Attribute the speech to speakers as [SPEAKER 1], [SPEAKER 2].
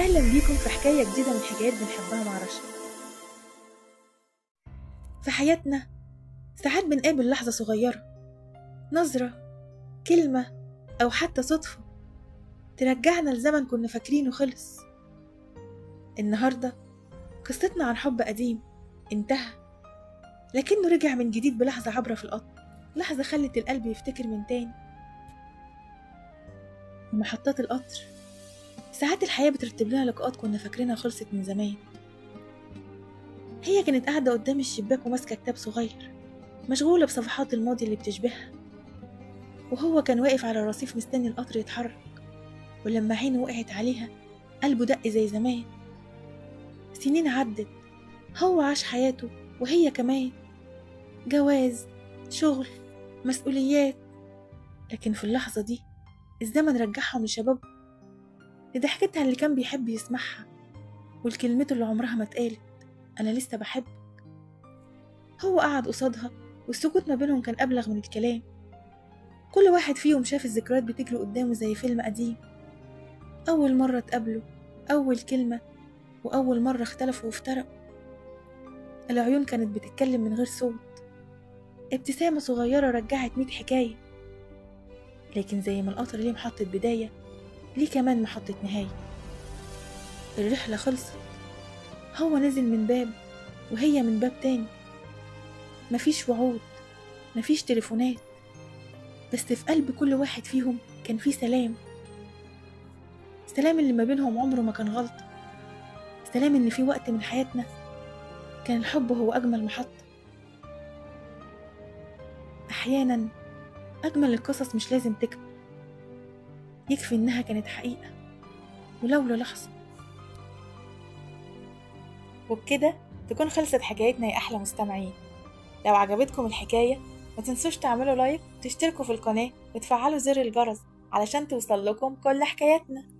[SPEAKER 1] أهلا بيكم في حكاية جديدة من حكايات بنحبها مع رشا. في حياتنا ساعات بنقابل لحظة صغيرة، نظرة، كلمة، أو حتى صدفة ترجعنا لزمن كنا فاكرينه خلص. النهاردة قصتنا عن حب قديم انتهى، لكنه رجع من جديد بلحظة عبرة في القطر، لحظة خلت القلب يفتكر من تاني. محطات القطر، ساعات الحياة بترتب لنا لقاءات كنا فاكرينها خلصت من زمان. هي كانت قاعدة قدام الشباك وماسكة كتاب صغير، مشغولة بصفحات الماضي اللي بتشبهها، وهو كان واقف على الرصيف مستني القطر يتحرك. ولما عينه وقعت عليها قلبه دق زي زمان. سنين عدت، هو عاش حياته وهي كمان، جواز، شغل، مسؤوليات، لكن في اللحظة دي الزمن رجعهم لشباب، لضحكتها اللي كان بيحب يسمعها، والكلمته اللي عمرها ما اتقالت، أنا لسه بحبك. هو قعد قصادها والسكوت ما بينهم كان أبلغ من الكلام. كل واحد فيهم شاف الذكريات بتجري قدامه زي فيلم قديم، أول مرة اتقابلوا، أول كلمة، وأول مرة اختلفوا وافترقوا. العيون كانت بتتكلم من غير صوت، ابتسامة صغيرة رجعت 100 حكاية. لكن زي ما القطر ليه محطة بداية، ليه كمان محطة نهاية. الرحلة خلصت، هو نزل من باب وهي من باب تاني. مفيش وعود، مفيش تليفونات، بس في قلب كل واحد فيهم كان فيه سلام. السلام اللي ما بينهم عمره ما كان غلطة. سلام إن في وقت من حياتنا كان الحب هو أجمل محطة. أحيانا أجمل القصص مش لازم تكمل، يكفي إنها كانت حقيقة ولو للحظة. وبكده تكون خلصت حكايتنا يا أحلى مستمعين. لو عجبتكم الحكاية ما تنسوش تعملوا لايك وتشتركوا في القناة وتفعلوا زر الجرس علشان توصل لكم كل حكاياتنا.